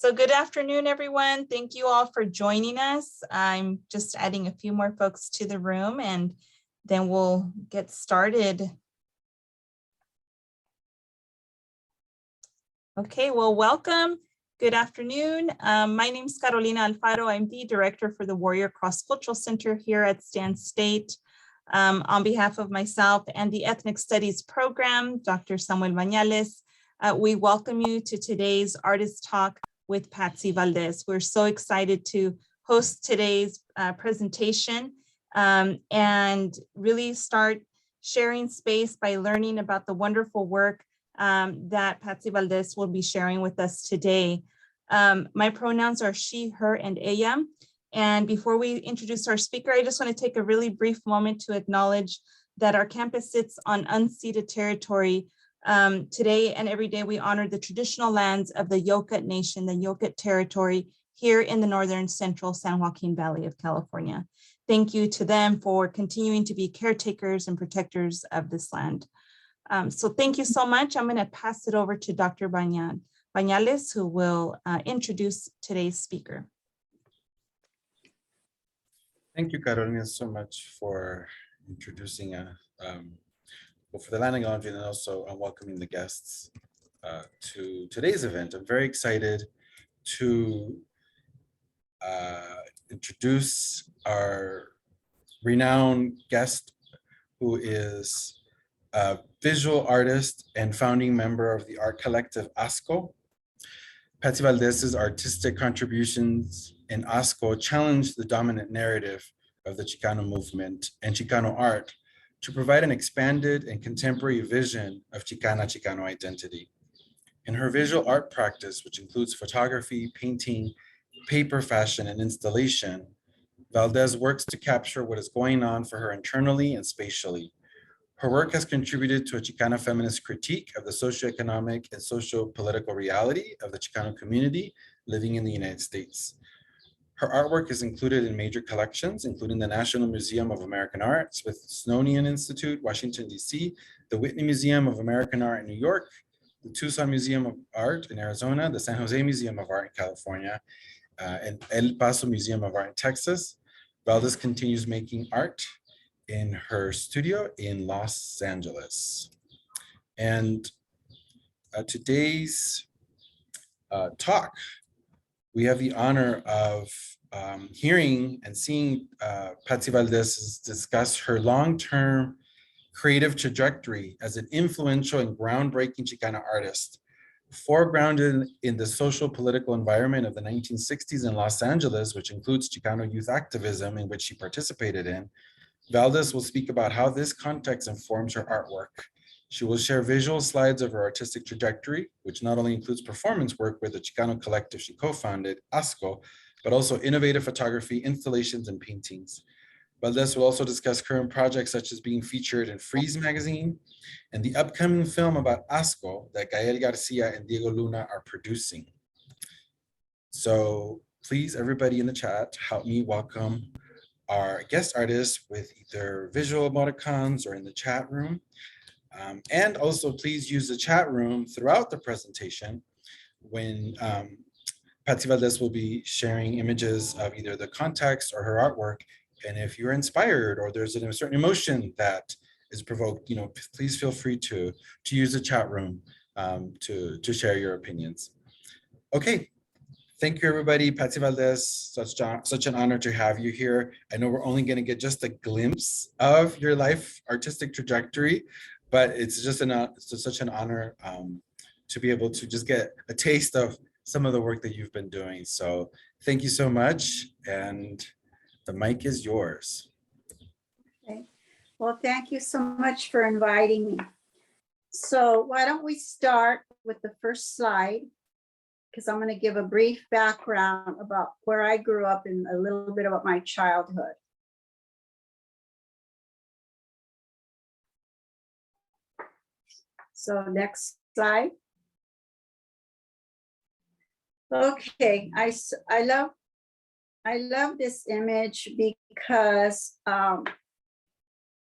So good afternoon, everyone. Thank you all for joining us. I'm just adding a few more folks to the room and then we'll get started. Okay, well, welcome. Good afternoon. My name is Carolina Alfaro. I'm the director for the Warrior Cross-Cultural Center here at Stan State. On behalf of myself and the Ethnic Studies program, Dr. Samuel Bañales, we welcome you to today's Artist Talk with Patssi Valdez. We're so excited to host today's presentation and really start sharing space by learning about the wonderful work that Patssi Valdez will be sharing with us today. My pronouns are she, her, and ella. And before we introduce our speaker, I just want to take a really brief moment to acknowledge that our campus sits on unceded territory. Today and every day we honor the traditional lands of the Yokut Nation, the Yokut territory here in the northern central San Joaquin Valley of California. Thank you to them for continuing to be caretakers and protectors of this land. So thank you so much. I'm going to pass it over to Dr. Bañales, who will introduce today's speaker. Thank you, Carolina, so much for introducing for the landing on and also welcoming the guests to today's event. I'm very excited to introduce our renowned guest, who is a visual artist and founding member of the art collective ASCO. Patssi Valdez's artistic contributions in ASCO challenged the dominant narrative of the Chicano movement and Chicano art to provide an expanded and contemporary vision of Chicano identity. In her visual art practice, which includes photography, painting, paper fashion, and installation, Valdez works to capture what is going on for her internally and spatially. Her work has contributed to a Chicana feminist critique of the socioeconomic and socio-political reality of the Chicano community living in the United States. Her artwork is included in major collections, including the National Museum of American Art, Smithsonian Institute, Washington, D.C., the Whitney Museum of American Art in New York, the Tucson Museum of Art in Arizona, the San Jose Museum of Art in California, and El Paso Museum of Art in Texas. Valdez continues making art in her studio in Los Angeles. And today's talk, we have the honor of hearing and seeing Patssi Valdez discuss her long-term creative trajectory as an influential and groundbreaking Chicana artist. Foregrounded in the social political environment of the 1960s in Los Angeles, which includes Chicano youth activism in which she participated in, Valdez will speak about how this context informs her artwork. She will share visual slides of her artistic trajectory, which not only includes performance work with the Chicano collective she co-founded, ASCO, but also innovative photography, installations, and paintings. Valdez will also discuss current projects such as being featured in Freeze magazine and the upcoming film about ASCO that Gael Garcia and Diego Luna are producing. So please, everybody in the chat, help me welcome our guest artists with either visual emoticons or in the chat room. And also please use the chat room throughout the presentation when Patssi Valdez will be sharing images of either the context or her artwork. And if you're inspired or there's a certain emotion that is provoked, please feel free to use the chat room to share your opinions. Okay. Thank you, everybody. Patssi Valdez, such an honor to have you here. I know we're only going to get just a glimpse of your life artistic trajectory, but it's just such an honor to be able to just get a taste of some of the work that you've been doing. So thank you so much. And the mic is yours. Okay. Well, thank you so much for inviting me. So why don't we start with the first slide? Because I'm going to give a brief background about where I grew up and a little bit about my childhood. So next slide. Okay, I love this image because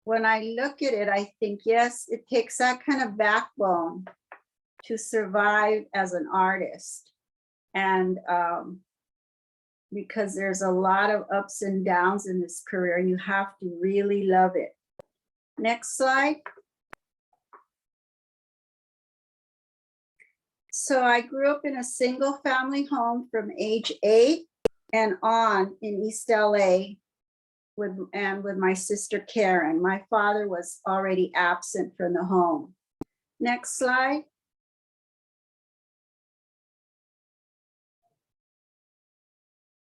when I look at it, I think, yes, it takes that kind of backbone to survive as an artist. And because there's a lot of ups and downs in this career, you have to really love it. Next slide. So I grew up in a single family home from age 8 and on in East LA with my sister Karen. My father was already absent from the home. Next slide.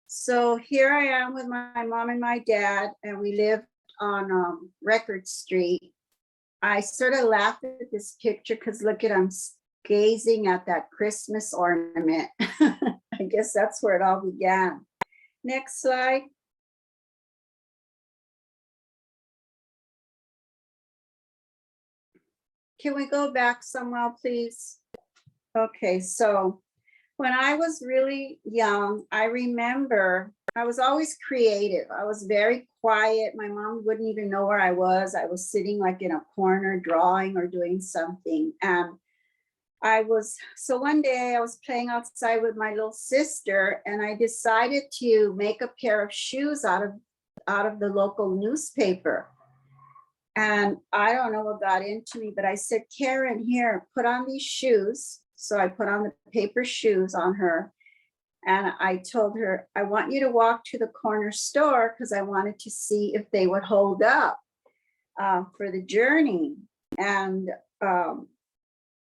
So here I am with my mom and my dad, and we lived on Record Street. I sort of laughed at this picture because look at, I'm gazing at that Christmas ornament. I guess that's where it all began. Next slide. Can we go back somewhere, please? Okay, so when I was really young, I remember I was always creative. I was very quiet. My mom wouldn't even know where I was. I was sitting like in a corner drawing or doing something. And so one day I was playing outside with my little sister, and I decided to make a pair of shoes out of the local newspaper. And I don't know what got into me, but I said, Karen, here, put on these shoes. So I put on the paper shoes on her. And I told her, I want you to walk to the corner store because I wanted to see if they would hold up for the journey. And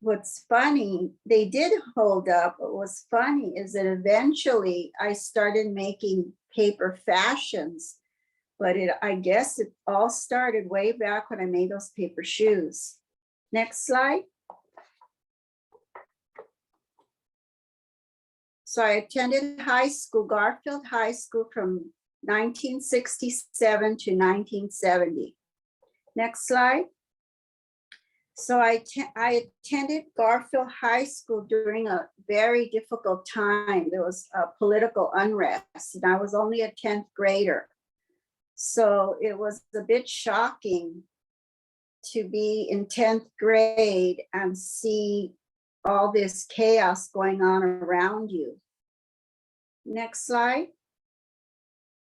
what's funny, they did hold up. What was funny is that eventually I started making paper fashions. But I guess it all started way back when I made those paper shoes. Next slide. So I attended high school, Garfield High School, from 1967 to 1970. Next slide. So I attended Garfield High School during a very difficult time. There was a political unrest, and I was only a 10th grader. So it was a bit shocking to be in 10th grade and see all this chaos going on around you. Next slide.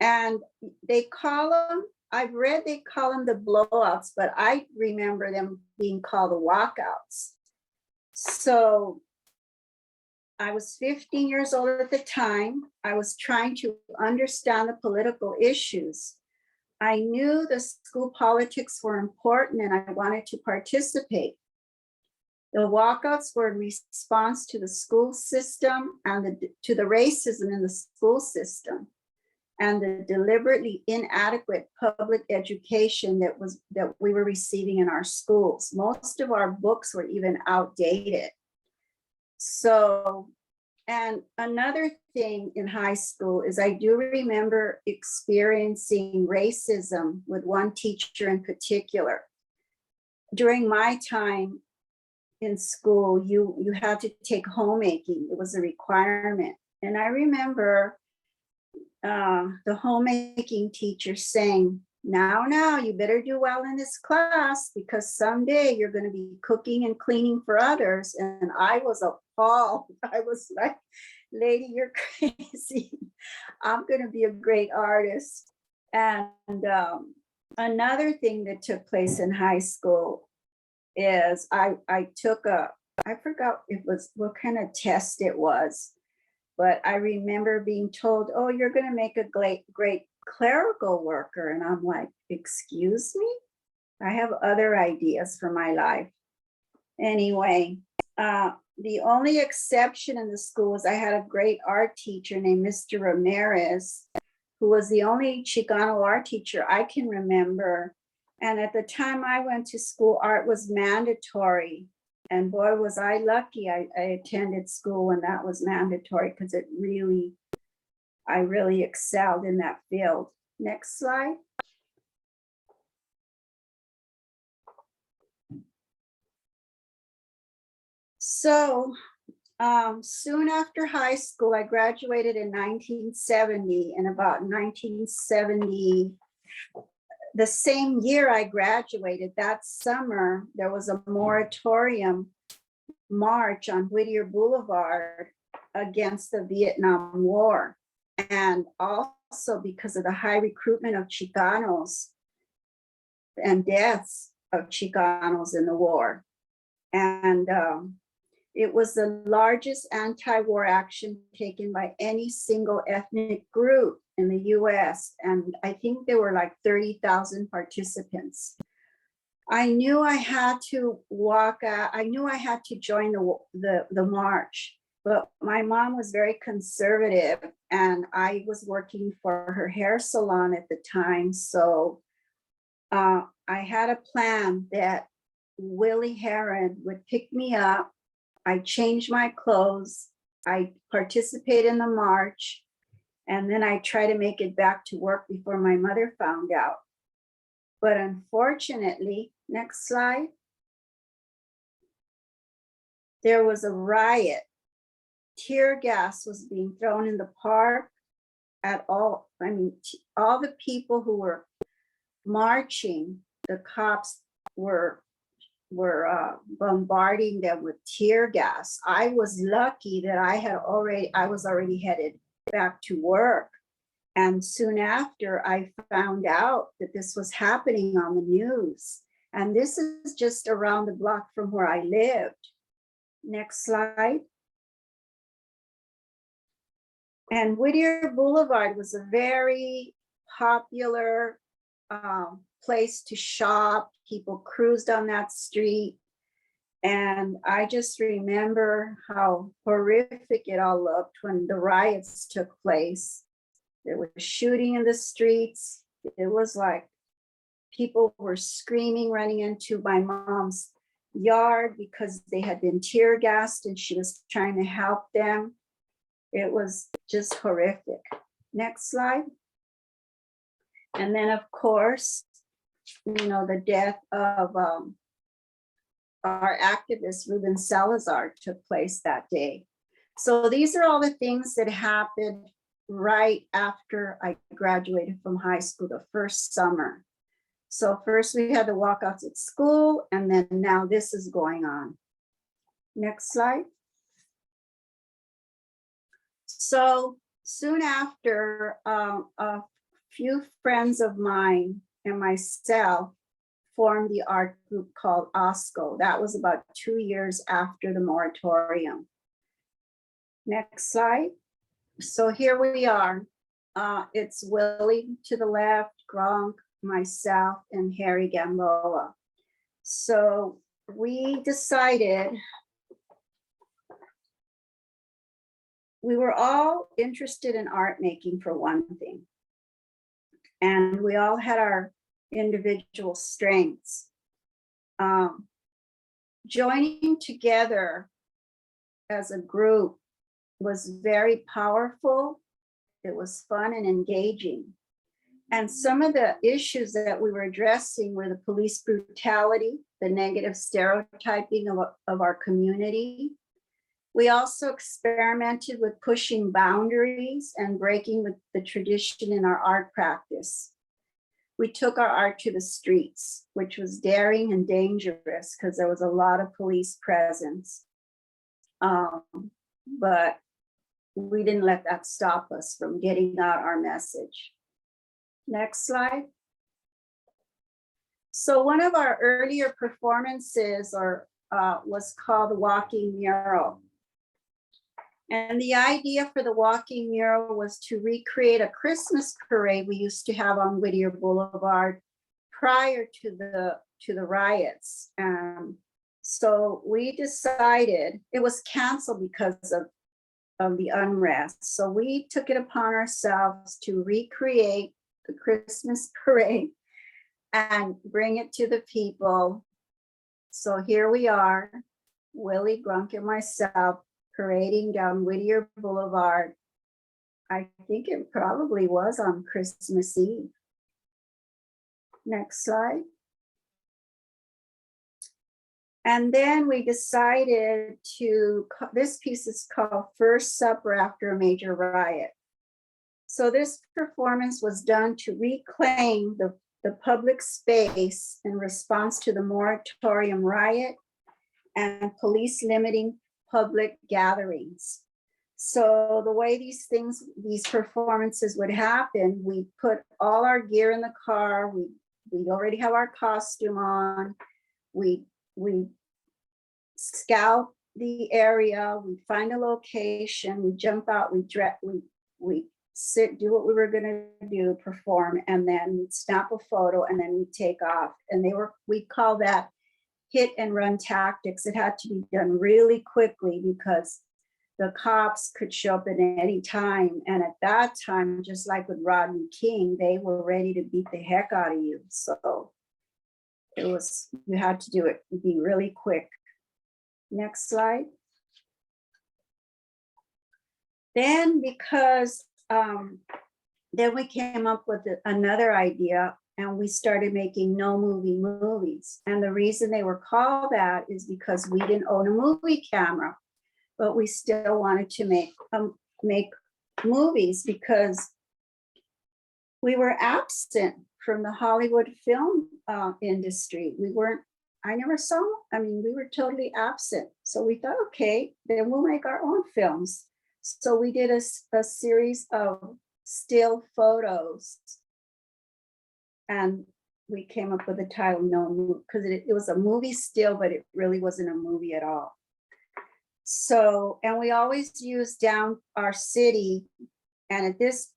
And they call them, I've read they call them the blowouts, but I remember them being called the walkouts. So I was 15 years old at the time. I was trying to understand the political issues. I knew the school politics were important and I wanted to participate. The walkouts were in response to the school system and to the racism in the school system and the deliberately inadequate public education that we were receiving in our schools. Most of our books were even outdated. So, and another thing in high school is I do remember experiencing racism with one teacher in particular. During my time in school, you had to take homemaking. It was a requirement. And I remember the homemaking teacher saying, now, you better do well in this class because someday you're going to be cooking and cleaning for others. And I was appalled. I was like, lady, you're crazy. I'm going to be a great artist. And another thing that took place in high school is I took I forgot what kind of test it was, but I remember being told, oh, you're going to make a great clerical worker. And I'm like, excuse me? I have other ideas for my life. Anyway, the only exception in the school was I had a great art teacher named Mr. Ramirez, who was the only Chicano art teacher I can remember. And at the time I went to school, art was mandatory. And boy, was I lucky. I attended school when that was mandatory because I really excelled in that field. Next slide. So soon after high school, I graduated in 1970, and about 1970, the same year I graduated, that summer, there was a moratorium march on Whittier Boulevard against the Vietnam War, and also because of the high recruitment of Chicanos and deaths of Chicanos in the war. And it was the largest anti-war action taken by any single ethnic group in the US. And I think there were like 30,000 participants. I knew I had to walk out. I knew I had to join the march, but my mom was very conservative and I was working for her hair salon at the time. So I had a plan that Willie Heron would pick me up. I changed my clothes. I participate in the march, and then I try to make it back to work before my mother found out. But unfortunately, next slide, there was a riot. Tear gas was being thrown in the park at all. I mean, all the people who were marching, the cops were bombarding them with tear gas. I was lucky that I was already headed back to work. And soon after, I found out that this was happening on the news. And this is just around the block from where I lived. Next slide. And Whittier Boulevard was a very popular place to shop. People cruised on that street. And I just remember how horrific it all looked when the riots took place. There was shooting in the streets. It was like people were screaming, running into my mom's yard because they had been tear gassed and she was trying to help them. It was just horrific. Next slide. And then, of course, you know, the death of our activist Ruben Salazar took place that day. So these are all the things that happened right after I graduated from high school, the first summer. So first we had the walkouts at school, and then now this is going on. Next slide. So soon after, a few friends of mine and myself formed the art group called ASCO. That was about 2 years after the moratorium. Next slide. So here we are. It's Willie to the left, Gronk, myself, and Harry Gamboa. So we decided we were all interested in art making for one thing. And we all had our individual strengths. Joining together as a group was very powerful. It was fun and engaging. And some of the issues that we were addressing were the police brutality, the negative stereotyping of our community. We also experimented with pushing boundaries and breaking with the tradition in our art practice. We took our art to the streets, which was daring and dangerous because there was a lot of police presence. But we didn't let that stop us from getting out our message. Next slide. So one of our earlier performances was called the Walking Mural. And the idea for the Walking Mural was to recreate a Christmas parade we used to have on Whittier Boulevard prior to the riots. So we decided, it was canceled because of the unrest. So we took it upon ourselves to recreate the Christmas parade and bring it to the people. So here we are, Willie, Grunk, and myself, parading down Whittier Boulevard. I think it probably was on Christmas Eve. Next slide. And then we decided this piece is called First Supper After a Major Riot. So this performance was done to reclaim the public space in response to the moratorium riot and police limiting public gatherings. So the way these performances would happen, we put all our gear in the car. We already have our costume on. We scout the area. We find a location. We jump out. We sit, do what we were going to do, perform, and then we'd snap a photo, and then we'd take off. And we call that hit and run tactics. It had to be done really quickly because the cops could show up at any time. And at that time, just like with Rodney King, they were ready to beat the heck out of you. So you had to do it, be really quick. Next slide. Then because then we came up with another idea, and we started making no movie movies. And the reason they were called that is because we didn't own a movie camera, but we still wanted to make movies because we were absent from the Hollywood film industry. We were totally absent. So we thought, okay, then we'll make our own films. So we did a series of still photos, and we came up with the title No, because it was a movie still, but it really wasn't a movie at all. So, and we always use down our city, and at this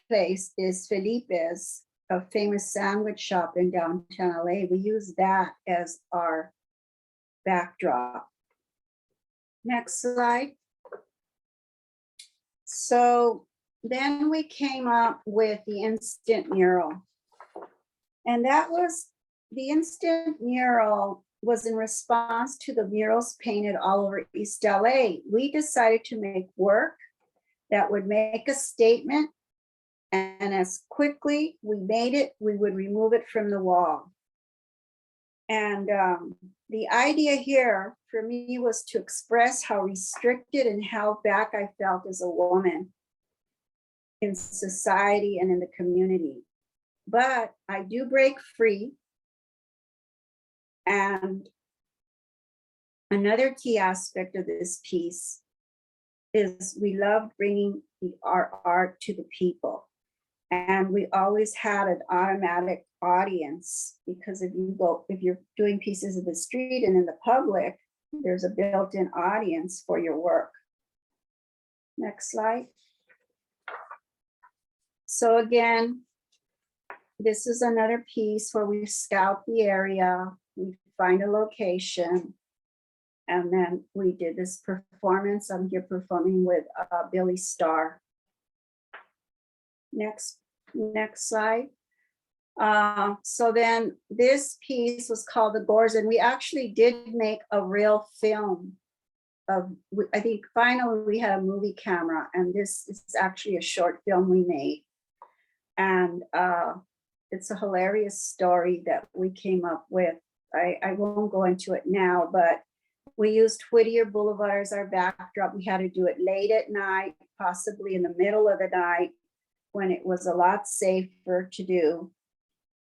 place is Felipe's, a famous sandwich shop in downtown LA. We use that as our backdrop. Next slide. So then we came up with the instant mural. And the instant mural was in response to the murals painted all over East LA. We decided to make work that would make a statement, and as quickly we made it, we would remove it from the wall. And the idea here for me was to express how restricted and held back I felt as a woman in society and in the community. But I do break free. And another key aspect of this piece is we loved bringing our art to the people. And we always had an automatic audience, because if you're doing pieces of the street and in the public, there's a built-in audience for your work. Next slide. So again, this is another piece where we scout the area, we find a location, and then we did this performance. I'm here performing with Billy Starr. Next slide. So then this piece was called the Gorez, and we actually did make a real film of, I think finally we had a movie camera, and this is actually a short film we made. And it's a hilarious story that we came up with. I won't go into it now, but we used Whittier Boulevard as our backdrop. We had to do it late at night, possibly in the middle of the night, when it was a lot safer to do.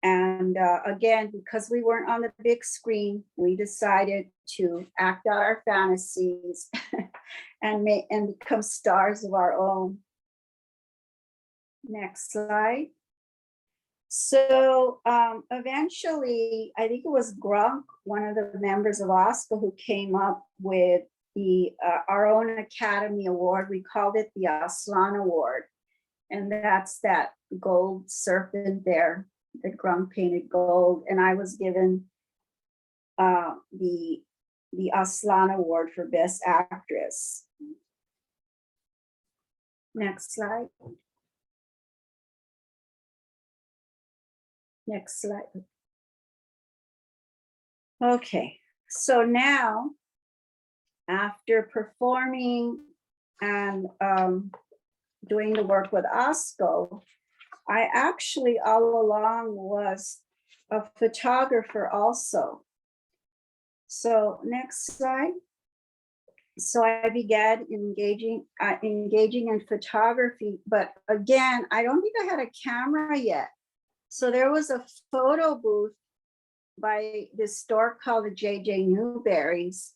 And again, because we weren't on the big screen, we decided to act out our fantasies and become stars of our own. Next slide. So eventually, I think it was Grunk, one of the members of ASCO, who came up with our own Academy Award. We called it the Aslan Award. And that's that gold serpent there that Grunk painted gold. And I was given the Aslan Award for Best Actress. Next slide. Next slide. Okay, so now after performing and doing the work with ASCO, I actually all along was a photographer also. So next slide. So I began engaging in photography, but again, I don't think I had a camera yet. So there was a photo booth by this store called the J.J. Newberry's.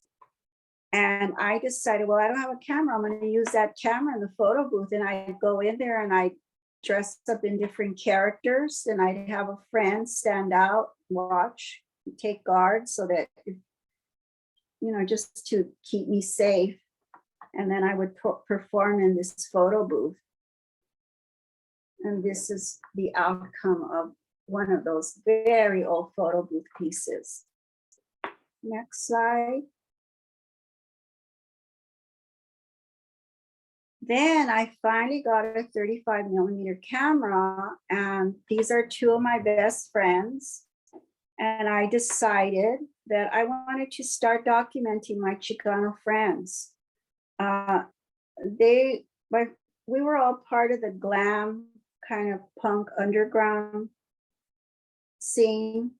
And I decided, well, I don't have a camera. I'm going to use that camera in the photo booth. And I'd go in there and I'd dress up in different characters. And I'd have a friend stand out, watch, take guard so that, just to keep me safe. And then I would perform in this photo booth. And this is the outcome of one of those very old photo booth pieces. Next slide. Then I finally got a 35mm camera, and these are two of my best friends. And I decided that I wanted to start documenting my Chicano friends. We were all part of the glam kind of punk underground scene.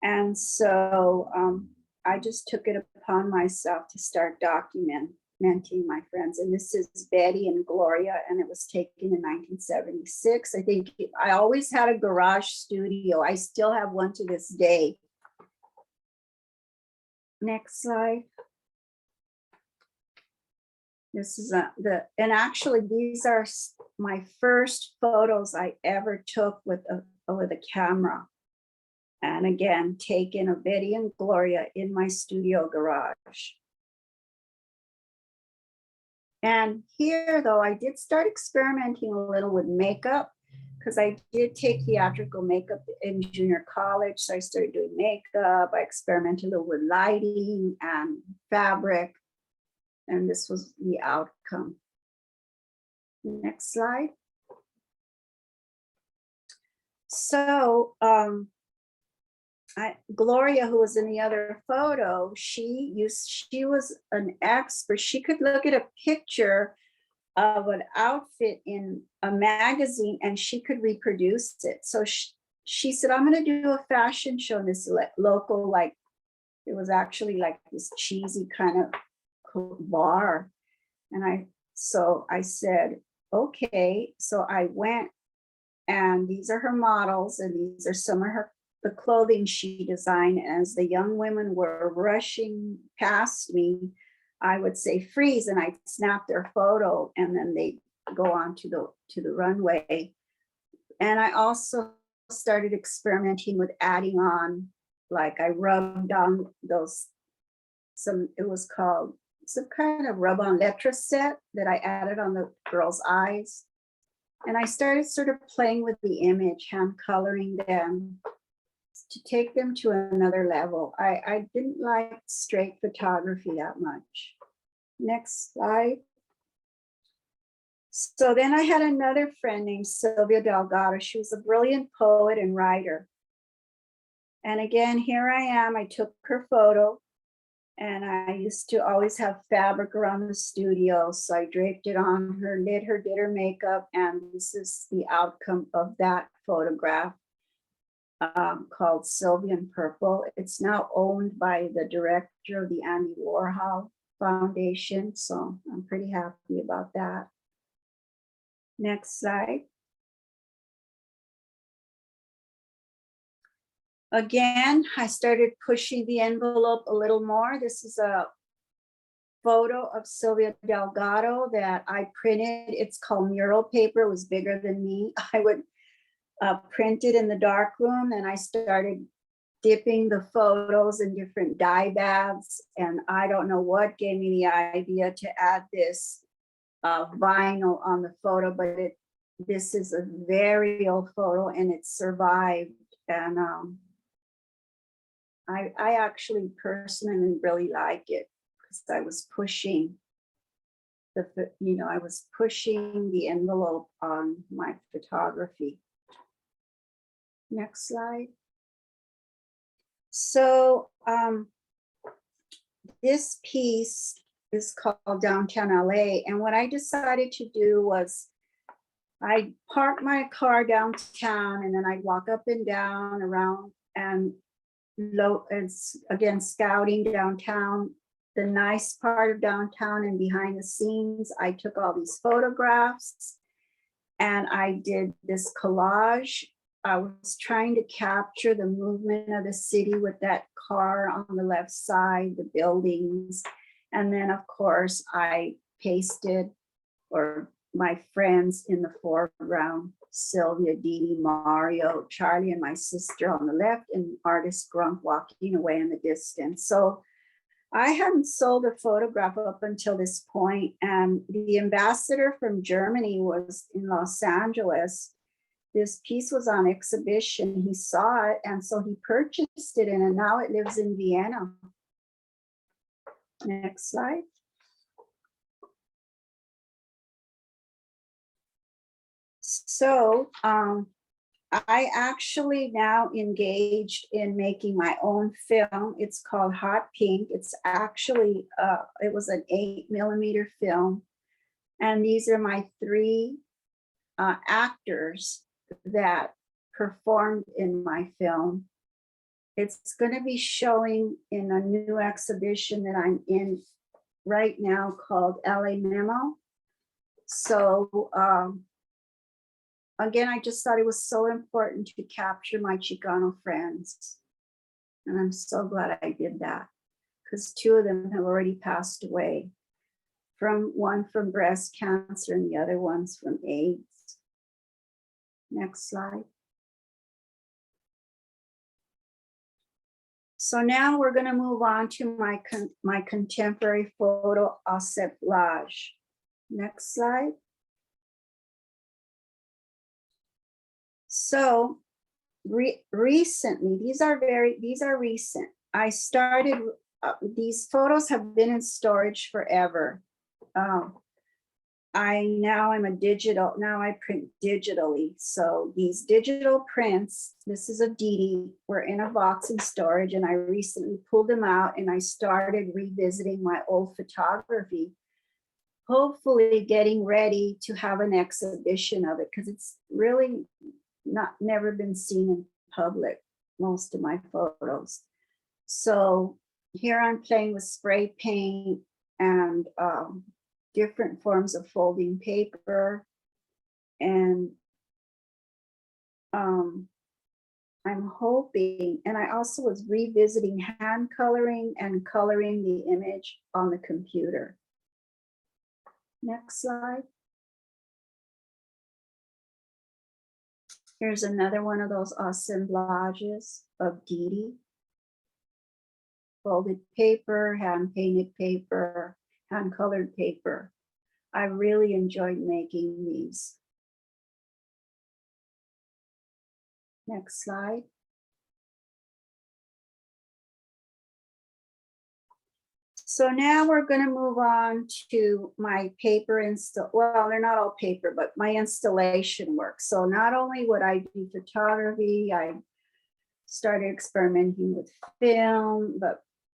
And so I just took it upon myself to start documenting my friends. And this is Betty and Gloria, and it was taken in 1976. I think I always had a garage studio. I still have one to this day. Next slide. This is and actually these are my first photos I ever took with a camera. And again, taken of Betty and Gloria in my studio garage. And here, though, I did start experimenting a little with makeup because I did take theatrical makeup in junior college. So I started doing makeup. I experimented a little with lighting and fabric. And this was the outcome. Next slide. So Gloria, who was in the other photo, she was an expert. She could look at a picture of an outfit in a magazine and she could reproduce it. So she said, I'm going to do a fashion show in this local, like, it was actually like this cheesy kind of bar. And so I said, okay. So I went, and these are her models, and these are some of the clothing she designed. As the young women were rushing past me, I would say freeze, and I'd snap their photo, and then they go on to the runway. And I also started experimenting with adding on, like I rubbed on it was called some kind of rub-on letter set that I added on the girls' eyes. And I started sort of playing with the image, hand coloring them to take them to another level. I didn't like straight photography that much. Next slide. So then I had another friend named Sylvia Delgado. She was a brilliant poet and writer. And again, here I am. I took her photo, and I used to always have fabric around the studio. So I draped it on her, lit her, did her makeup. And this is the outcome of that photograph called Sylvia in Purple. It's now owned by the director of the Andy Warhol Foundation. So I'm pretty happy about that. Next slide. Again, I started pushing the envelope a little more. This is a photo of Sylvia Delgado that I printed. It's called Mural paper. It was bigger than me. I would print it in the dark room, and I started dipping the photos in different dye baths. And I don't know what gave me the idea to add this vinyl on the photo, but this is a very old photo and it survived. And I actually personally really like it because I was pushing I was pushing the envelope on my photography. Next slide. So this piece is called Downtown LA. And what I decided to do was I parked my car downtown, and then I'd walk up and down around and again, scouting downtown, the nice part of downtown, and behind the scenes. I took all these photographs and I did this collage. I was trying to capture the movement of the city with that car on the left side, the buildings. And then, of course, I pasted, or my friends in the foreground, Sylvia, Dee, Mario, Charlie, and my sister on the left, and artist Grunk walking away in the distance. So I hadn't sold a photograph up until this point, and the ambassador from Germany was in Los Angeles. This piece was on exhibition. He saw it, and so he purchased it, and now it lives in Vienna. Next slide. So I actually now engaged in making my own film. It's called Hot Pink. It's actually, it was an 8mm film. And these are my 3 actors that performed in my film. It's going to be showing in a new exhibition that I'm in right now called LA Memo. So again, I just thought it was so important to capture my Chicano friends. And I'm so glad I did that, because 2 of them have already passed away. One from breast cancer and the other one's from AIDS. Next slide. So now we're going to move on to my contemporary photo assemblage. Next slide. So recently, these are recent. I started, these photos have been in storage forever. I'm a digital, now I print digitally. So these digital prints, this is of Dee, were in a box in storage, and I recently pulled them out and I started revisiting my old photography, hopefully getting ready to have an exhibition of it, because it's really never been seen in public, most of my photos. So here I'm playing with spray paint and different forms of folding paper. And I'm hoping, and I also was revisiting hand coloring and coloring the image on the computer. Next slide. Here's another one of those assemblages of Dee. Folded paper, hand painted paper, hand colored paper. I really enjoyed making these. Next slide. So now we're going to move on to my paper well, they're not all paper, but my installation work. So not only would I do photography, I started experimenting with film,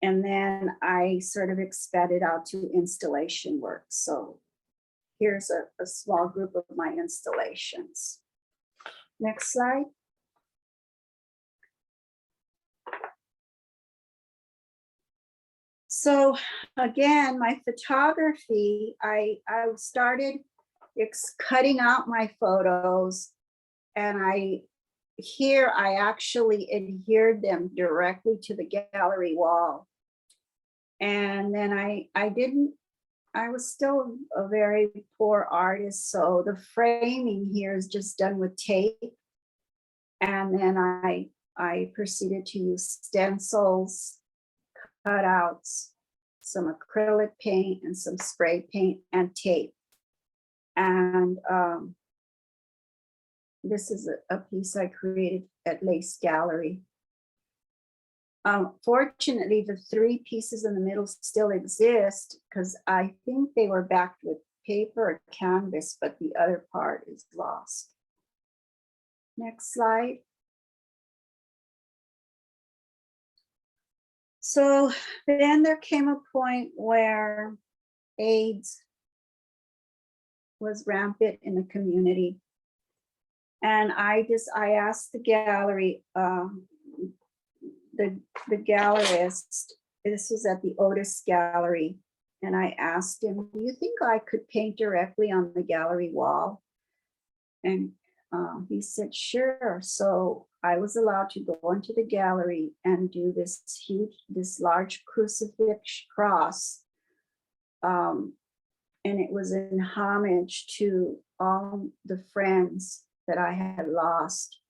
and then I sort of expanded out to installation work. So here's a small group of my installations. Next slide. So again, my photography, I started cutting out my photos, and I actually adhered them directly to the gallery wall. And then I was still a very poor artist, so the framing here is just done with tape. And then I proceeded to use stencils, cutouts, some acrylic paint, and some spray paint and tape. And this is a piece I created at Lace Gallery. Fortunately, the 3 pieces in the middle still exist, because I think they were backed with paper or canvas, but the other part is lost. Next slide. So then there came a point where AIDS was rampant in the community. And I asked the gallery, the gallerist, this was at the Otis Gallery, and I asked him, do you think I could paint directly on the gallery wall? And he said, sure. So I was allowed to go into the gallery and do this large crucifix cross And it was in homage to all the friends that I had lost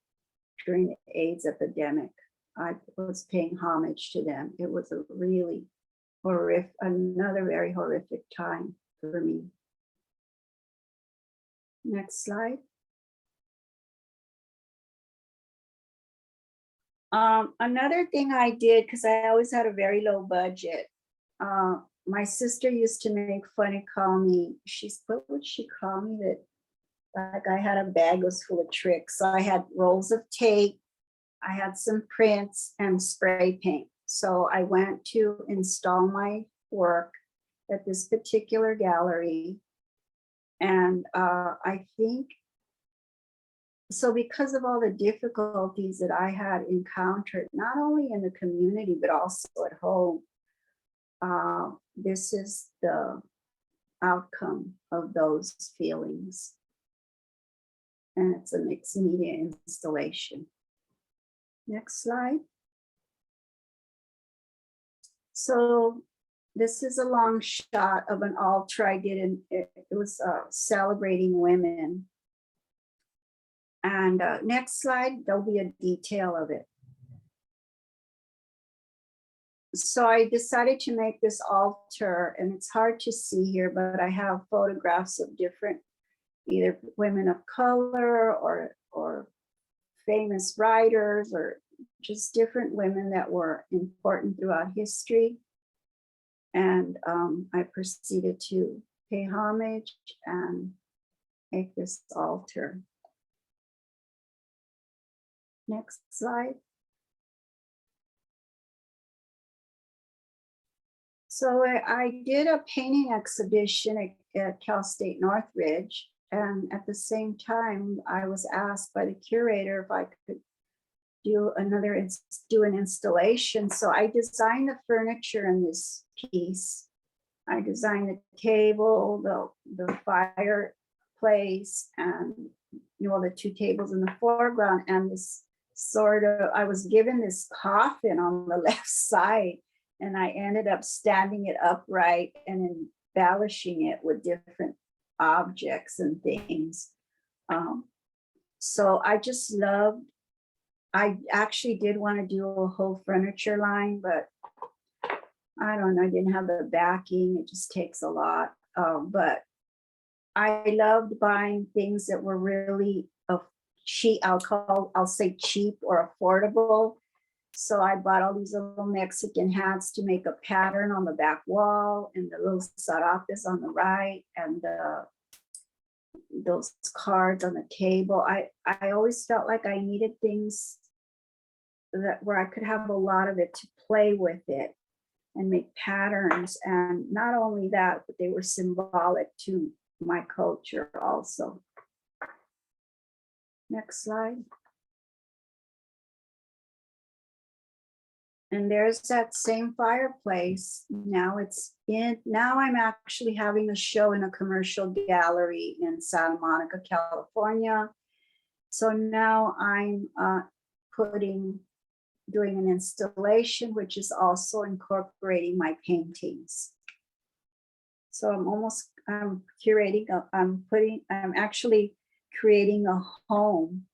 during the AIDS epidemic. I was paying homage to them. It was a really horrific, another very horrific time for me. Next slide. Another thing I did, because I always had a very low budget, my sister used to make fun and call me, what would she call me? That like I had a bag was full of tricks. So I had rolls of tape, I had some prints and spray paint. So I went to install my work at this particular gallery. And I think, so because of all the difficulties that I had encountered, not only in the community, but also at home, this is the outcome of those feelings. And it's a mixed media installation. Next slide. So this is a long shot of an altar I did, and it was celebrating women. And next slide, there'll be a detail of it. So I decided to make this altar, and it's hard to see here, but I have photographs of different, either women of color or famous writers, or just different women that were important throughout history. And I proceeded to pay homage and make this altar. Next slide. So I did a painting exhibition at Cal State Northridge. And at the same time, I was asked by the curator if I could do an installation. So I designed the furniture in this piece. I designed the table, the fireplace, and the two tables in the foreground, and this sort of, I was given this coffin on the left side, and I ended up standing it upright and embellishing it with different objects and things. So I just loved, I actually did want to do a whole furniture line, but I don't know, I didn't have the backing. It just takes a lot. But I loved buying things that were really cheap, I'll say cheap or affordable. So I bought all these little Mexican hats to make a pattern on the back wall, and the little sarapes on the right, and those cards on the table. I always felt like I needed things where I could have a lot of it to play with it and make patterns. And not only that, but they were symbolic to my culture also. Next slide. And there's that same fireplace. Now I'm actually having a show in a commercial gallery in Santa Monica, California. So now I'm doing an installation, which is also incorporating my paintings. So I'm actually creating a home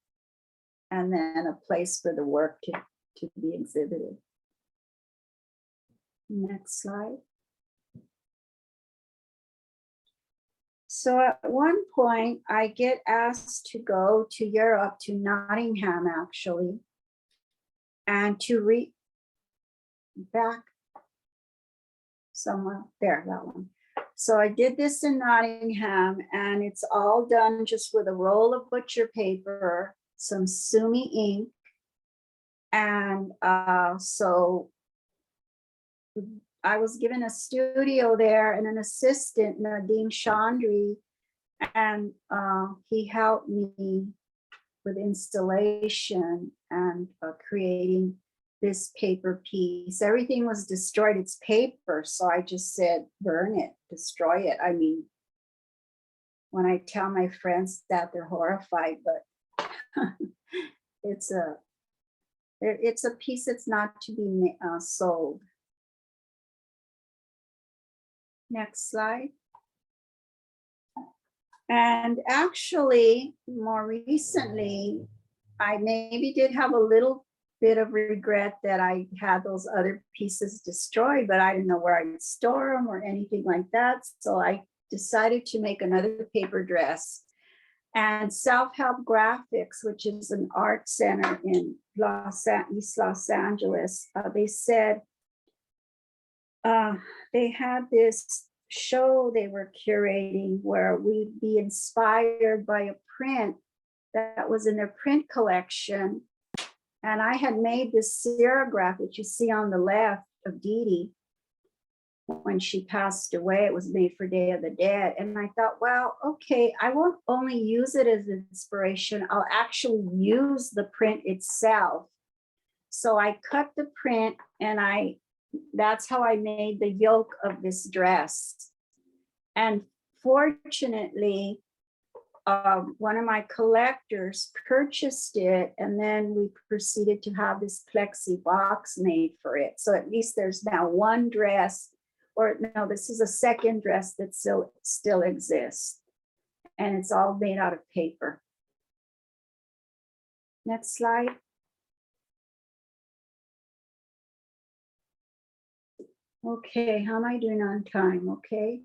and then a place for the work to be exhibited. Next slide. So at one point I get asked to go to Europe, to Nottingham actually, and to back somewhere there, that one. So I did this in Nottingham, and it's all done just with a roll of butcher paper, some Sumi ink, and so I was given a studio there and an assistant, Nadeem Chandri, and he helped me with installation and creating this paper piece. Everything was destroyed, it's paper, so I just said, burn it, destroy it. I mean, when I tell my friends that, they're horrified, but it's a piece that's not to be sold. Next slide. And actually, more recently, I maybe did have a little bit of regret that I had those other pieces destroyed, but I didn't know where I'd store them or anything like that. So I decided to make another paper dress. And Self-Help Graphics, which is an art center in East Los Angeles, they said they had this show they were curating where we'd be inspired by a print that was in their print collection. And I had made this serigraph that you see on the left of Dee Dee when she passed away. It was made for Day of the Dead. And I thought, well, okay, I won't only use it as inspiration, I'll actually use the print itself. So I cut the print and that's how I made the yoke of this dress. And fortunately, one of my collectors purchased it, and then we proceeded to have this plexi box made for it. So at least there's now one dress, or no, this is a second dress that still exists. And it's all made out of paper. Next slide. Okay, how am I doing on time? Okay.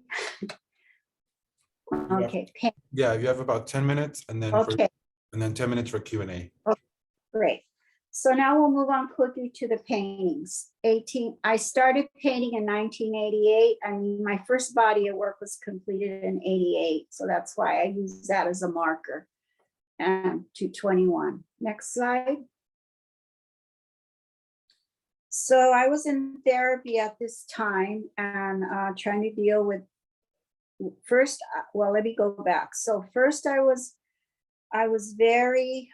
Okay. Yeah, you have about 10 minutes and then Okay. and then 10 minutes for Q&A. Great. So now we'll move on quickly to the paintings. I started painting in 1988. I mean, my first body of work was completed in 88. So that's why I use that as a marker. And to 21. Next slide. So I was in therapy at this time and trying to deal with first, well, let me go back. So first I was very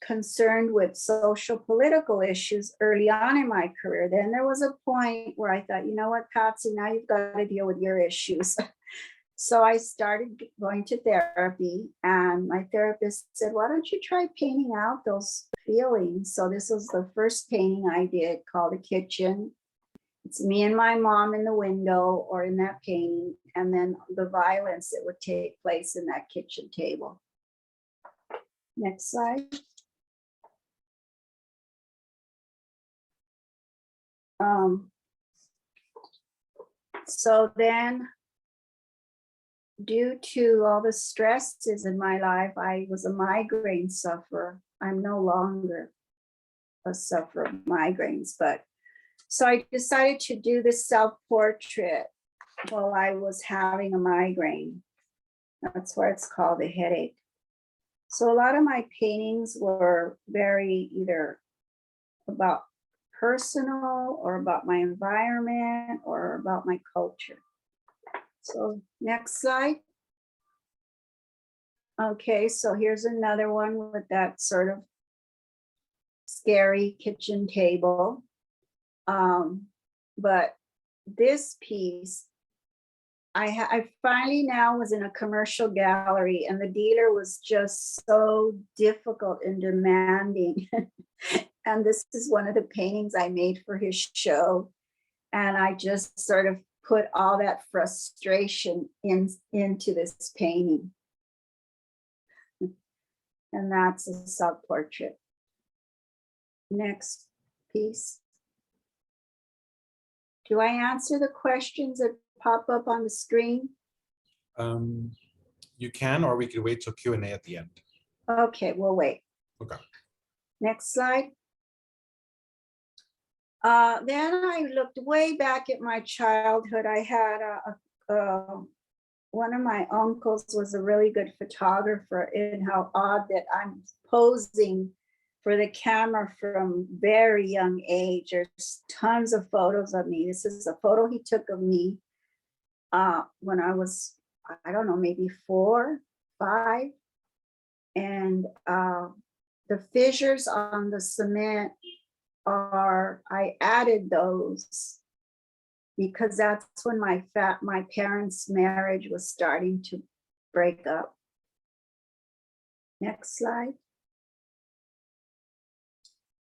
concerned with social political issues early on in my career. Then there was a point where I thought, you know what, Patsy, now you've got to deal with your issues. So I started going to therapy, and my therapist said, why don't you try painting out those feelings? So this was the first painting I did, called The Kitchen. It's me and my mom in the window or in that painting, and then the violence that would take place in that kitchen table. Next slide. So then, due to all the stresses in my life, I was a migraine sufferer. I'm no longer a sufferer of migraines, but so I decided to do this self-portrait while I was having a migraine. That's why it's called a headache. So a lot of my paintings were very either about personal or about my environment or about my culture. So next slide. Okay, so here's another one with that sort of scary kitchen table. But this piece, I finally now was in a commercial gallery, and the dealer was just so difficult and demanding. And this is one of the paintings I made for his show. And I just sort of put all that frustration into this painting. And that's a self-portrait. Next piece. Do I answer the questions that pop up on the screen? You can, or we could wait till Q&A at the end. Okay, we'll wait. Okay. Next slide. Then I looked way back at my childhood. I had one of my uncles was a really good photographer, and how odd that I'm posing for the camera from very young age. There's tons of photos of me. This is a photo he took of me when I was, I don't know, maybe 4, 5. And the fissures on the cement I added those because that's when my parents' marriage was starting to break up. Next slide.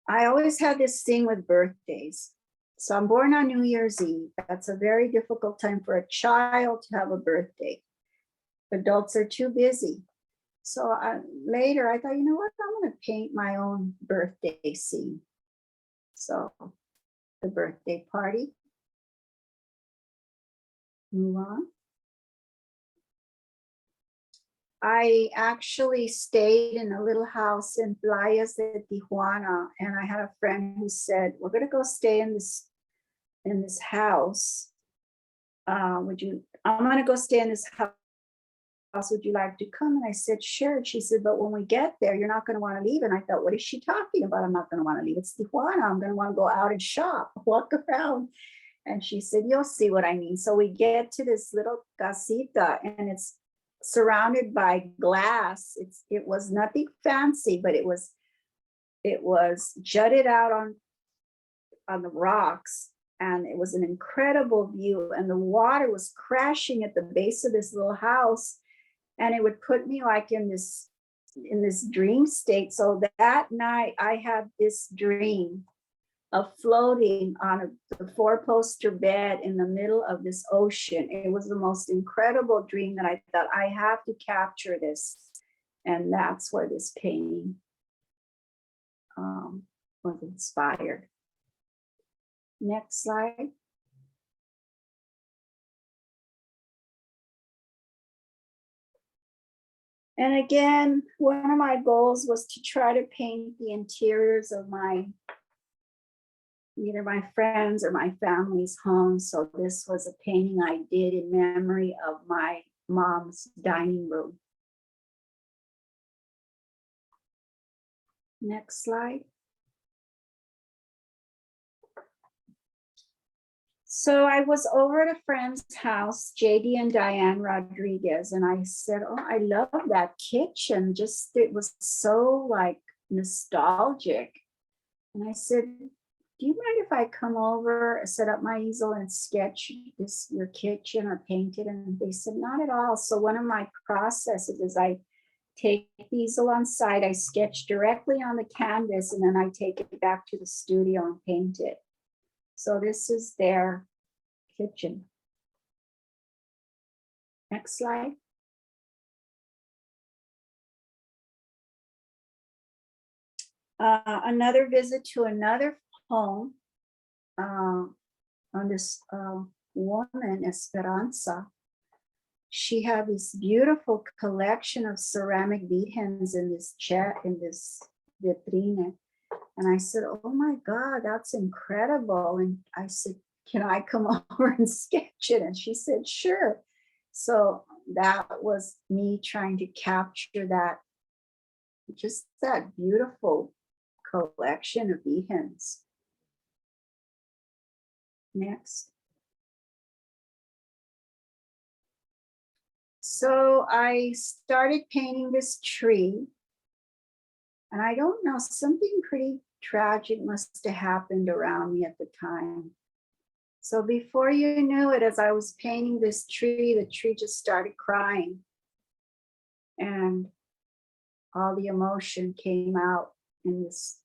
I always had this thing with birthdays. So I'm born on New Year's Eve. That's a very difficult time for a child to have a birthday. Adults are too busy. So later I thought, you know what, I'm going to paint my own birthday scene. So the birthday party. Move on. I actually stayed in a little house in Playas de Tijuana, and I had a friend who said, we're going to go stay in this house. I'm going to go stay in this house. Would you like to come? And I said, sure. She said, but when we get there, you're not going to want to leave. And I thought, what is she talking about? I'm not going to want to leave. It's Tijuana. I'm going to want to go out and shop, walk around. And she said, you'll see what I mean. So we get to this little casita, and it's surrounded by glass. It was nothing fancy, but it was jutted out on the rocks, and it was an incredible view, and the water was crashing at the base of this little house, and it would put me like in this dream state. So that night I had this dream of floating on the 4-poster bed in the middle of this ocean. It was the most incredible dream that I thought, I have to capture this. And that's where this painting was inspired. Next slide. And again, one of my goals was to try to paint the interiors of either my friends or my family's homes. So this was a painting I did in memory of my mom's dining room. Next slide. So I was over at a friend's house, JD and Diane Rodriguez, and I said, oh, I love that kitchen. It was so like nostalgic. And I said, do you mind if I come over, set up my easel and sketch your kitchen or paint it? And they said, not at all. So one of my processes is I take the easel on site, I sketch directly on the canvas, and then I take it back to the studio and paint it. So this is their kitchen. Next slide. Another visit to another home on this woman, Esperanza. She had this beautiful collection of ceramic virgens in this vitrine. And I said, oh my God, that's incredible. And I said, can I come over and sketch it? And she said, sure. So that was me trying to capture that, just that beautiful collection of virgens. Next. So I started painting this tree, and I don't know, something pretty tragic must have happened around me at the time. So before you knew it, as I was painting this tree, the tree just started crying, and all the emotion came out in this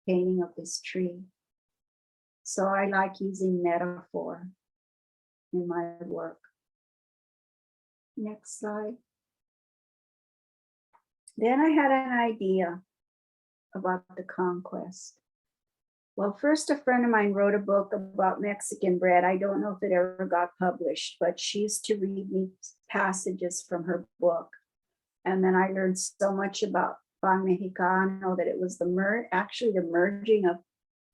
painting of this tree. So I like using metaphor in my work. Next slide. Then I had an idea about the conquest. Well, first, a friend of mine wrote a book about Mexican bread. I don't know if it ever got published, but she used to read me passages from her book. And then I learned so much about pan mexicano that it was actually the merging of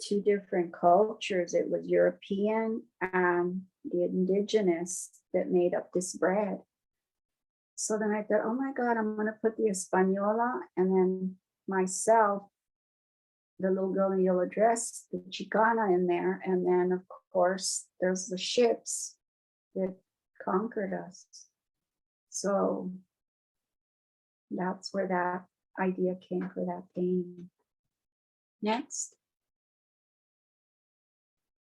two different cultures. It was European and the indigenous that made up this bread. So then I thought, oh my God, I'm going to put the Española and then myself, the little girl in the yellow dress, the Chicana in there. And then of course, there's the ships that conquered us. So that's where that idea came for that painting. Next.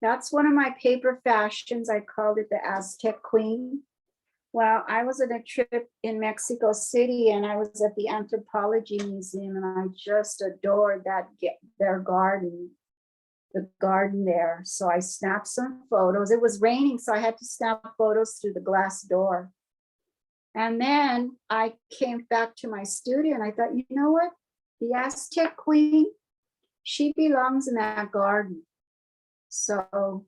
That's one of my paper fashions. I called it the Aztec Queen. Well, I was on a trip in Mexico City, and I was at the Anthropology Museum, and I just adored their garden. the garden there. So I snapped some photos. It was raining, so I had to snap photos through the glass door. And then I came back to my studio and I thought, you know what? The Aztec Queen, she belongs in that garden. So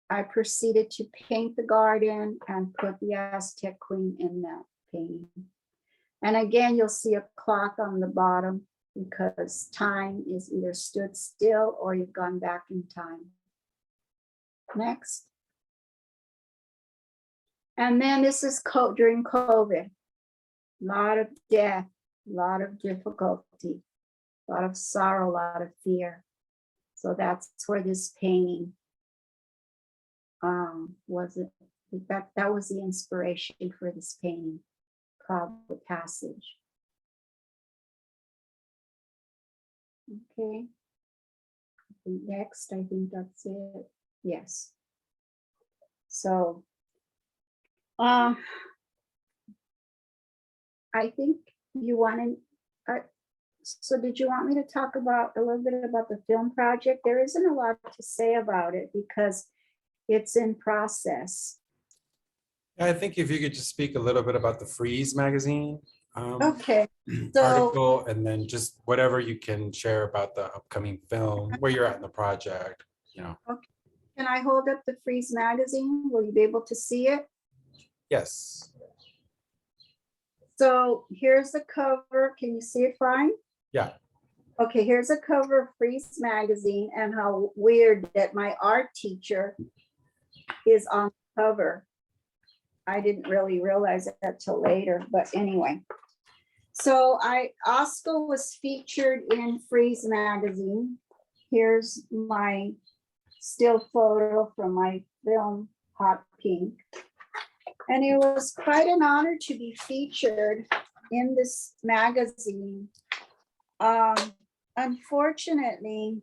I proceeded to paint the garden and put the Aztec Queen in that painting. And again, you'll see a clock on the bottom because time is either stood still or you've gone back in time. Next. And then this is during COVID. A lot of death, a lot of difficulty, a lot of sorrow, a lot of fear. So that's where this painting was it. That was the inspiration for this painting called The Passage. Okay. Next, I think that's it. Yes. So I think you wanted, so did you want me to talk about a little bit about the film project? There isn't a lot to say about it because it's in process. I think if you could just speak a little bit about the Freeze magazine Okay, so article, and then just whatever you can share about the upcoming film, where you're at in the project, you know. can I hold up the Freeze magazine? Will you be able to see it? Yes. So here's the cover. Can you see it fine? Yeah. Okay, here's a cover of Freeze magazine, and how weird that my art teacher is on the cover. I didn't really realize that till later, but anyway. So ASCO was featured in Freeze magazine. Here's my still photo from my film Hot Pink. And it was quite an honor to be featured in this magazine. Unfortunately,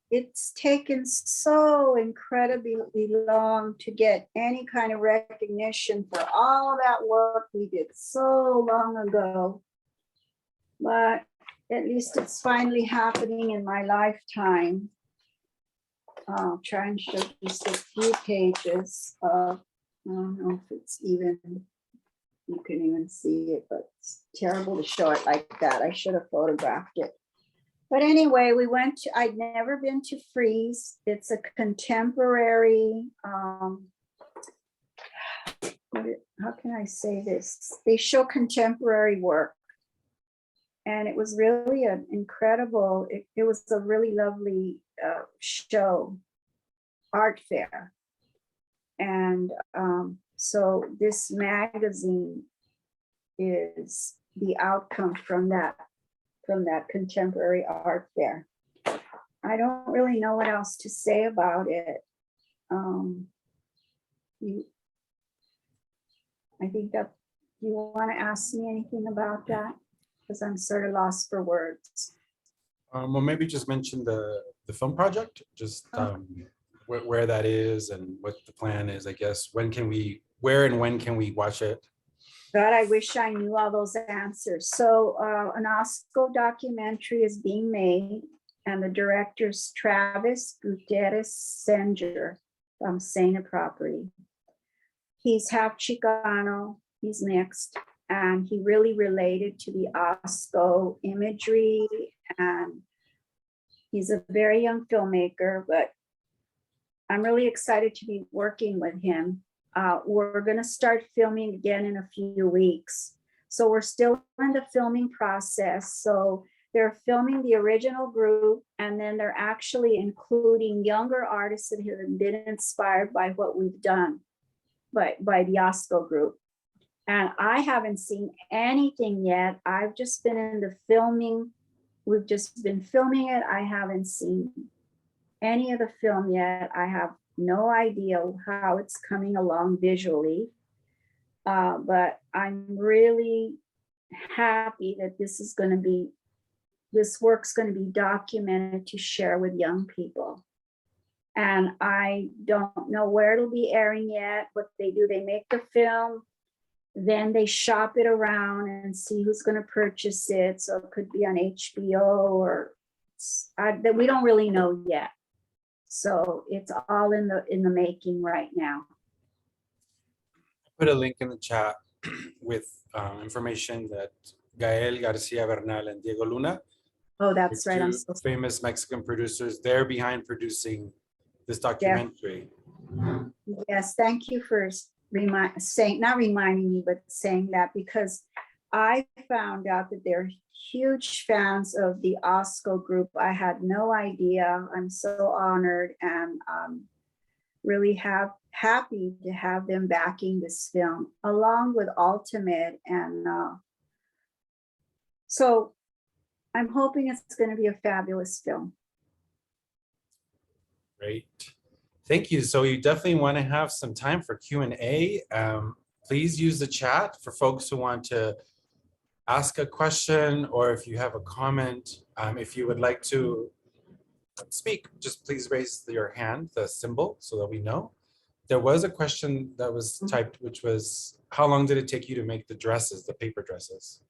it's taken so incredibly long to get any kind of recognition for all that work we did so long ago. But at least it's finally happening in my lifetime. I'll try and show just a few pages of, I don't know if it's even, you can even see it, but it's terrible to show it like that. I should have photographed it. But anyway, we went to, I'd never been to Freeze. It's a contemporary, how can I say this? They show contemporary work. And it was really an incredible, it was a really lovely show, art fair. And so this magazine is the outcome from that contemporary art fair. I don't really know what else to say about it. I think that you want to ask me anything about that, because I'm sort of lost for words. Well, maybe just mention the film project, just where that is and what the plan is, I guess. Where and when can we watch it? God, I wish I knew all those answers. So an ASCO documentary is being made, and the director's Travis Gutierrez Senger, if I'm saying it properly. He's half Chicano, he's mixed, and he really related to the ASCO imagery, and he's a very young filmmaker, but I'm really excited to be working with him. We're going to start filming again in a few weeks. So we're still in the filming process. So they're filming the original group, and then they're actually including younger artists that have been inspired by what we've done by the ASCO group. And I haven't seen anything yet. I've just been in the filming. We've just been filming it. I haven't seen any of the film yet. I have no idea how it's coming along visually, but I'm really happy that this work's going to be documented to share with young people. And I don't know where it'll be airing yet. What they do, they make the film, then they shop it around and see who's going to purchase it. So it could be on HBO or that we don't really know yet. So it's all in the making right now. Put a link in the chat with information that Gael Garcia Bernal and Diego Luna, Oh, that's right. I'm two so famous Mexican producers, they're behind producing this documentary. Yes, thank you for not reminding me, but saying that, because I found out that they're huge fans of the ASCO group. I had no idea. I'm so honored and really happy to have them backing this film along with Ultimate. And so I'm hoping it's going to be a fabulous film. Great. Thank you. So you definitely want to have some time for Q&A. Please use the chat for folks who want to ask a question, or if you have a comment. If you would like to speak, just please raise your hand, the symbol, so that we know. There was a question that was typed, which was, how long did it take you to make the dresses, the paper dresses?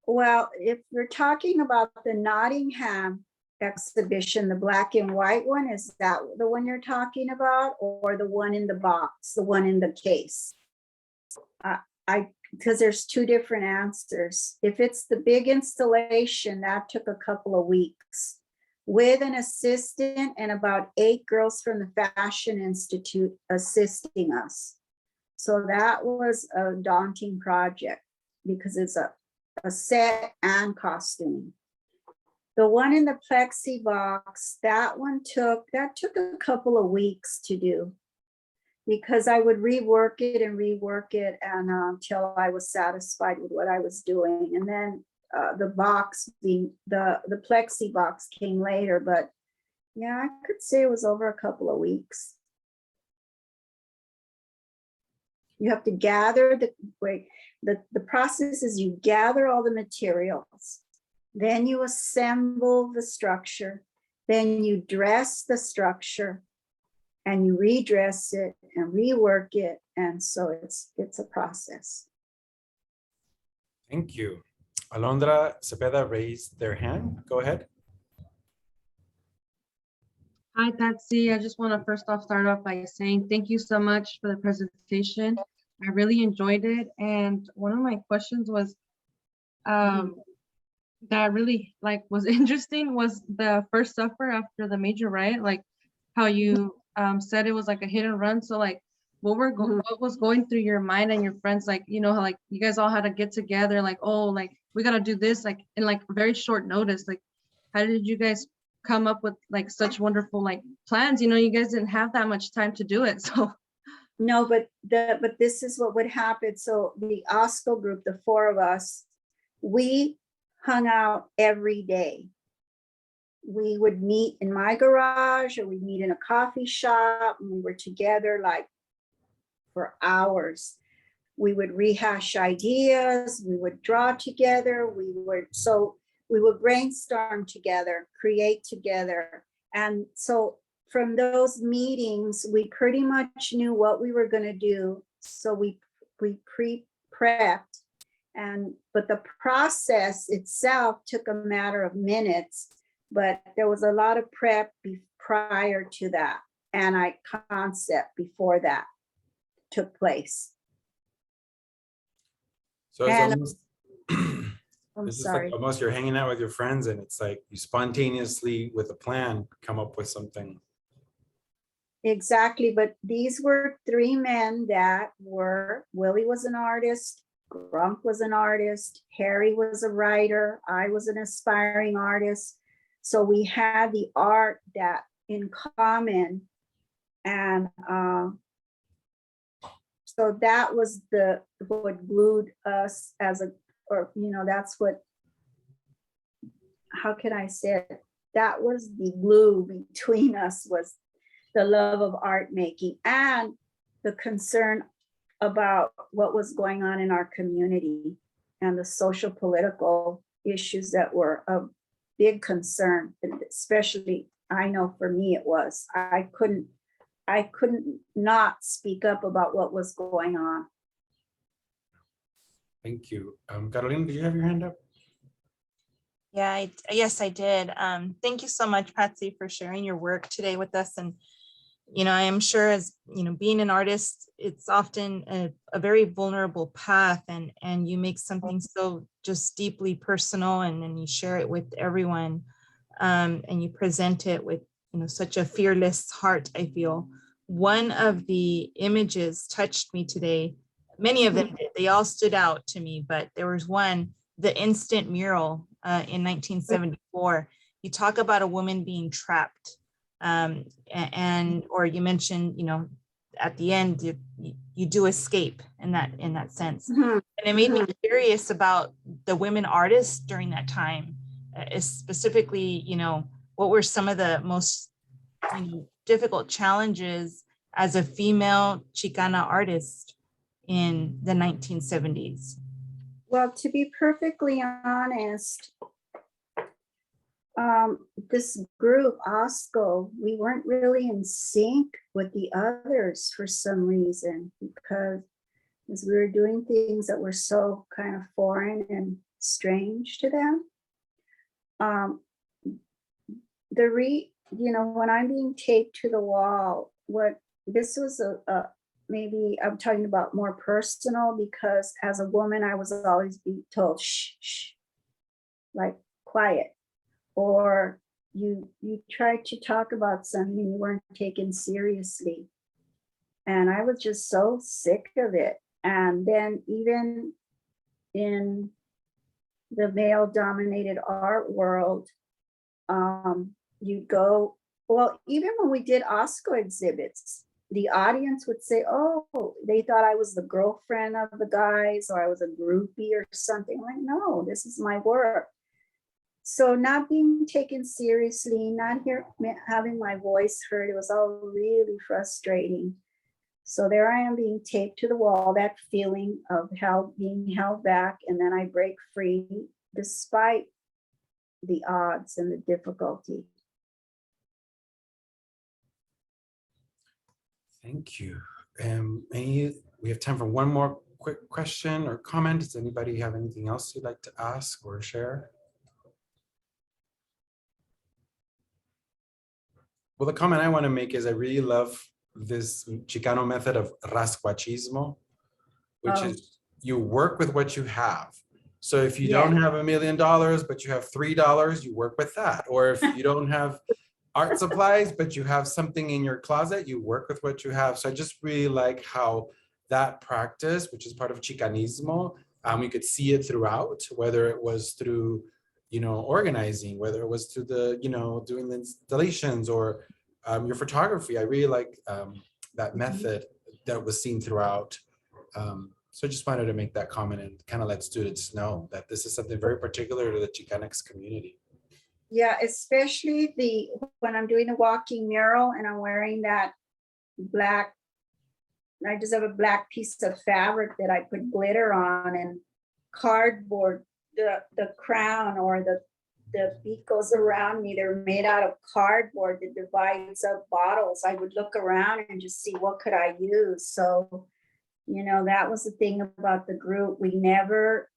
Well, if we're talking about the Nottingham exhibition, the black and white one, is that the one you're talking about, or the one in the box, the one in the case? Because there's two different answers. If it's the big installation, that took a couple of weeks with an assistant and about 8 girls from the Fashion Institute assisting us. So that was a daunting project because it's a set and costuming. The one in the plexi box, that took a couple of weeks to do, because I would rework it and until I was satisfied with what I was doing. And then the box being the plexi box came later, but yeah, I could say it was over a couple of weeks. You have to gather the process is you gather all the materials, then you assemble the structure, then you dress the structure, and you redress it and rework it. And so it's a process. Thank you. Alondra Cepeda raised their hand. Go ahead. Hi, Patsy. I just want to first off start off by saying thank you so much for the presentation. I really enjoyed it. And one of my questions was that really was interesting was the first suffer after the major riot, like how you said it was like a hit and run. So like what was going through your mind and your friends, like, you know, how like you guys all had to get together, like, oh, like we got to do this, like in like very short notice. Like how did you guys come up with like such wonderful like plans? You know, you guys didn't have that much time to do it. So no, but this is what would happen. So the ASCO group, the 4 of us, we hung out every day. We would meet in my garage, or we'd meet in a coffee shop, and we were together like for hours. We would rehash ideas, we would draw together, we would brainstorm together, create together. And so from those meetings, we pretty much knew what we were going to do. So we pre-prepped. But the process itself took a matter of minutes, but there was a lot of prep prior to that, and concept before that took place. So it's And- almost, I'm it's just sorry. like almost you're hanging out with your friends, and it's like you spontaneously with a plan come up with something. Exactly, but these were 3 men that were, Willie was an artist, Grump was an artist, Harry was a writer, I was an aspiring artist. So we had the art that in common. And so that was what glued us that's what, how can I say it? That was the glue between us, was the love of art making and the concern about what was going on in our community and the social political issues that were of big concern, especially I know for me it was. I couldn't not speak up about what was going on. Thank you. Carolina, did you have your hand up? Yeah, yes, I did. Thank you so much, Patsy, for sharing your work today with us. And, I am sure as, being an artist, it's often a very vulnerable path, and you make something so just deeply personal, and then you share it with everyone, and you present it with, such a fearless heart, I feel. One of the images touched me today. Many of them did. They all stood out to me, but there was one, the instant mural in 1974. You talk about a woman being trapped, or you mentioned, at the end you do escape in that sense. Mhm. And it made me curious about the women artists during that time, specifically, what were some of the most difficult challenges as a female Chicana artist in the 1970s? Well, to be perfectly honest, this group, ASCO, we weren't really in sync with the others for some reason, because as we were doing things that were so kind of foreign and strange to them. When I'm being taped to the wall, this was maybe I'm talking about more personal, because as a woman, I was always being told, shh, shh, like quiet. Or you tried to talk about something, you weren't taken seriously. And I was just so sick of it. And then even in the male dominated art world, even when we did ASCO exhibits, the audience would say, oh, they thought I was the girlfriend of the guys, or I was a groupie or something. Like, no, this is my work. So not being taken seriously, not having my voice heard, it was all really frustrating. So there I am being taped to the wall, that feeling of being held back, and then I break free despite the odds and the difficulty. Thank you. We have time for one more quick question or comment. Does anybody have anything else you'd like to ask or share? Well, the comment I want to make is I really love this Chicano method of rascuachismo, which is you work with what you have. So if you don't have $1 million, but you have $3, you work with that. Or if you don't have art supplies, but you have something in your closet, you work with what you have. So I just really like how that practice, which is part of Chicanismo, we could see it throughout, whether it was through organizing, whether it was through the, doing the installations or your photography. I really like that method that was seen throughout. So I just wanted to make that comment and kind of let students know that this is something very particular to the Chicanx community. Yeah, especially when I'm doing the walking mural and I'm wearing that black, I just have a black piece of fabric that I put glitter on, and cardboard, the crown or the beak goes around me. They're made out of cardboard that divides up bottles. I would look around and just see what could I use. So, that was the thing about the group. We never,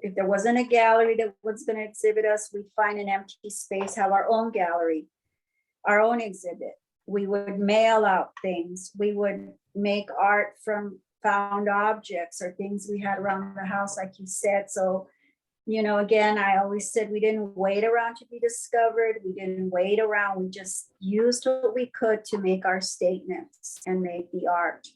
if there wasn't a gallery that was going to exhibit us, we'd find an empty space, have our own gallery, our own exhibit. We would mail out things. We would make art from found objects or things we had around the house, like you said. So, again, I always said we didn't wait around to be discovered. We didn't wait around. We just used what we could to make our statements and make the art.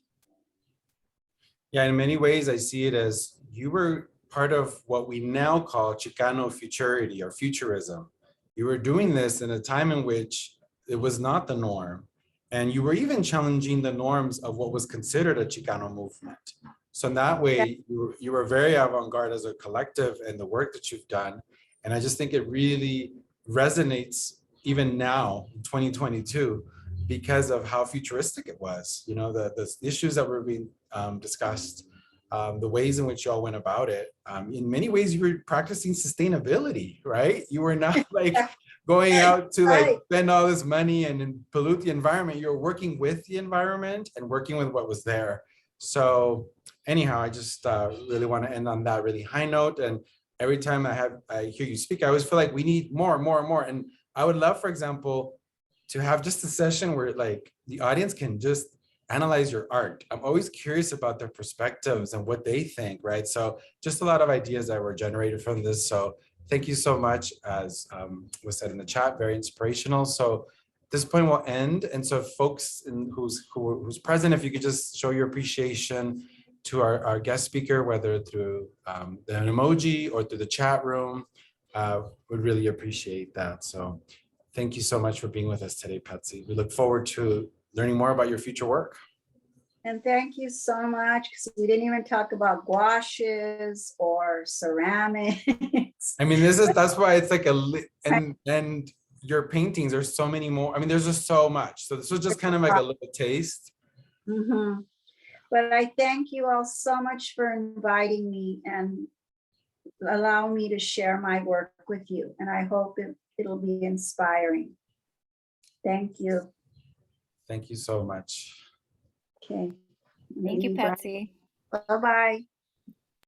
Yeah, in many ways, I see it as you were part of what we now call Chicano futurity or futurism. You were doing this in a time in which it was not the norm. And you were even challenging the norms of what was considered a Chicano movement. So in that way, you were very avant-garde as a collective and the work that you've done. And I just think it really resonates even now in 2022 because of how futuristic it was. The issues that were being discussed, the ways in which y'all went about it. In many ways, you were practicing sustainability, right? You were not like going out to like spend all this money and pollute the environment. You're working with the environment and working with what was there. So anyhow, I just really want to end on that really high note. And every time I hear you speak, I always feel like we need more and more and more. And I would love, for example, to have just a session where like the audience can just analyze your art. I'm always curious about their perspectives and what they think, right? So just a lot of ideas that were generated from this. So thank you so much, as was said in the chat, very inspirational. So at this point we'll end. And so folks who's present, if you could just show your appreciation to our guest speaker, whether through an emoji or through the chat room, would really appreciate that. So thank you so much for being with us today, Patssi. We look forward to learning more about your future work. And thank you so much, because we didn't even talk about gouaches or ceramics. I mean, that's why it's like and your paintings, there's so many more. I mean, there's just so much. So this was just kind of like a little taste. Mhm. But I thank you all so much for inviting me and allowing me to share my work with you. And I hope it'll be inspiring. Thank you. Thank you so much. Okay. Thank you, Patsy. Bye-bye.